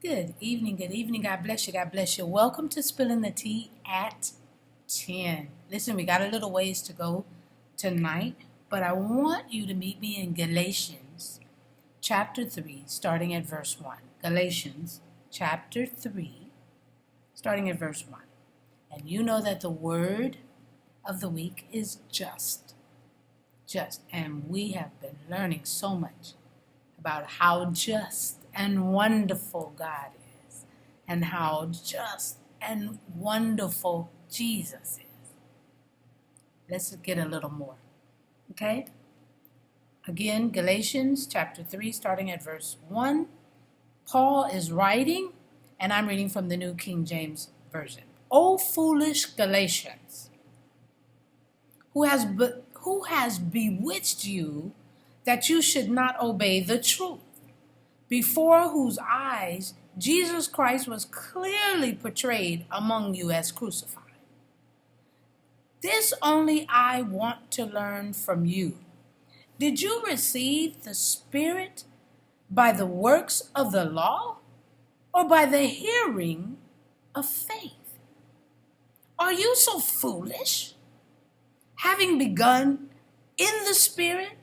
Good evening, good evening. God bless you, God bless you. Welcome to Spilling the Tea at 10. Listen, we got a little ways to go tonight, but I want you to meet me in Galatians chapter 3, starting at verse 1. Galatians chapter 3, starting at verse 1. And you know that the word of the week is just. And we have been learning so much about how just and wonderful God is, and how just and wonderful Jesus is. Let's get a little more, okay? Again, Galatians chapter 3, starting at verse 1. Paul is writing, and I'm reading from the New King James Version. O foolish Galatians, who has bewitched you that you should not obey the truth, before whose eyes Jesus Christ was clearly portrayed among you as crucified. This only I want to learn from you. Did you receive the Spirit by the works of the law, or by the hearing of faith? Are you so foolish? Having begun in the Spirit,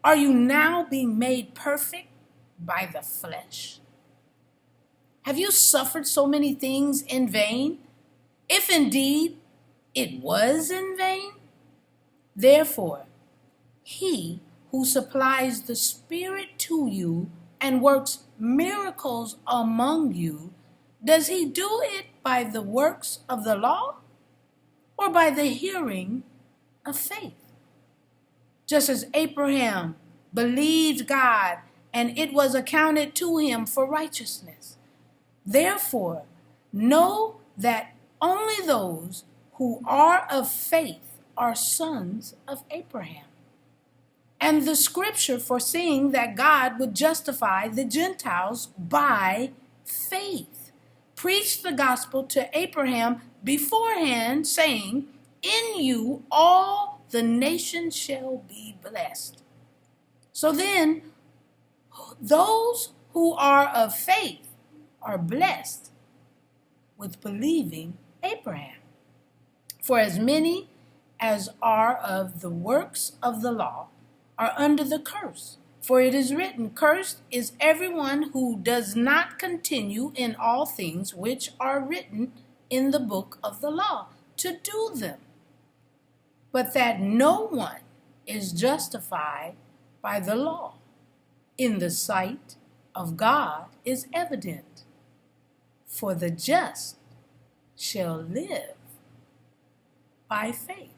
are you now being made perfect by the flesh? Have you suffered so many things in vain, if indeed it was in vain? Therefore, he who supplies the Spirit to you and works miracles among you, does he do it by the works of the law, or by the hearing of faith? Just as Abraham believed God, and it was accounted to him for righteousness. Therefore, know that only those who are of faith are sons of Abraham. And the scripture, foreseeing that God would justify the Gentiles by faith, preached the gospel to Abraham beforehand, saying, in you all the nations shall be blessed. So then, those who are of faith are blessed with believing Abraham. For as many as are of the works of the law are under the curse. For it is written, cursed is everyone who does not continue in all things which are written in the book of the law, to do them. But that no one is justified by the law in the sight of God is evident. For the just shall live by faith.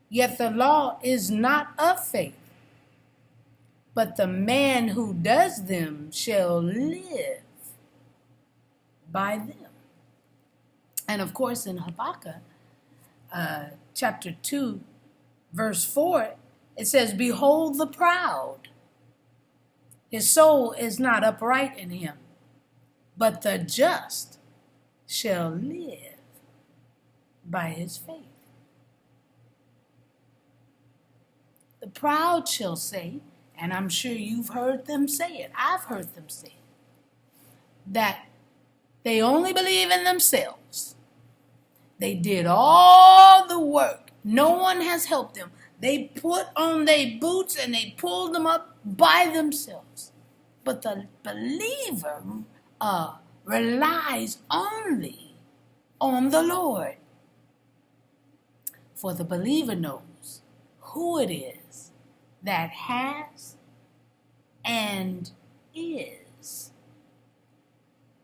Yet the law is not of faith, but the man who does them shall live by them. And of course in Habakkuk chapter 2, verse 4, it says, behold the proud. His soul is not upright in him, but the just shall live by his faith. The proud shall say, and I'm sure you've heard them say it, I've heard them say it, that they only believe in themselves. They did all the work. No one has helped them. They put on their boots and they pulled them up by themselves. But the believer relies only on the Lord. For the believer knows who it is that has and is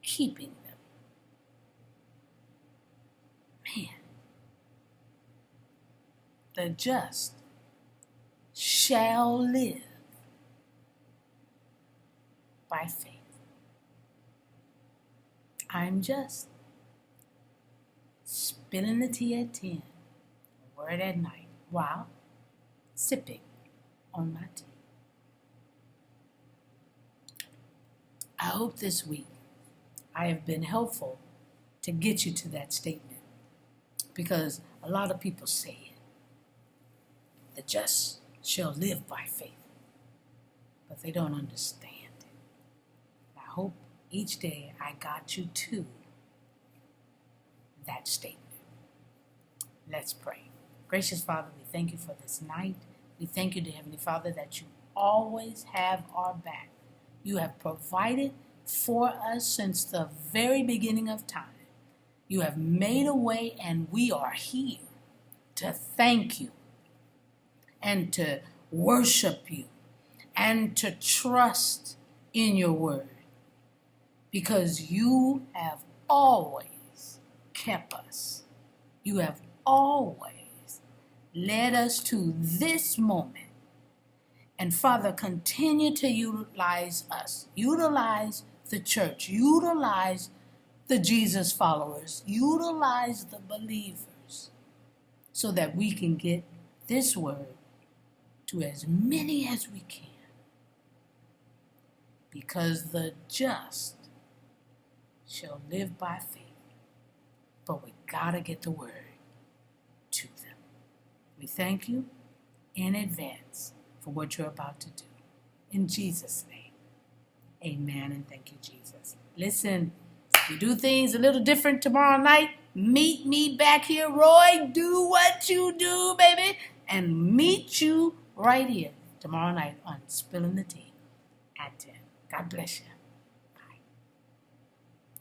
keeping them. Man, the just shall live by faith. I'm just spilling the tea at 10, word at night, while sipping on my tea. I hope this week I have been helpful to get you to that statement, because a lot of people say it. The just shall live by faith, but they don't understand it. I hope each day I got you to that statement. Let's pray. Gracious Father, we thank you for this night. We thank you, dear Heavenly Father, that you always have our back. You have provided for us since the very beginning of time. You have made a way, and we are here to thank you and to worship you and to trust in your word, because you have always kept us. You have always led us to this moment. And Father, continue to utilize us. Utilize the church. Utilize the Jesus followers. Utilize the believers so that we can get this word to as many as we can. Because the just shall live by faith. But we gotta get the word to them. We thank you in advance for what you're about to do. In Jesus' name, amen, and thank you, Jesus. Listen, we do things a little different tomorrow night. Meet me back here, Roy. Do what you do, baby. And meet you right here tomorrow night on Spilling the Tea at 10. God bless you.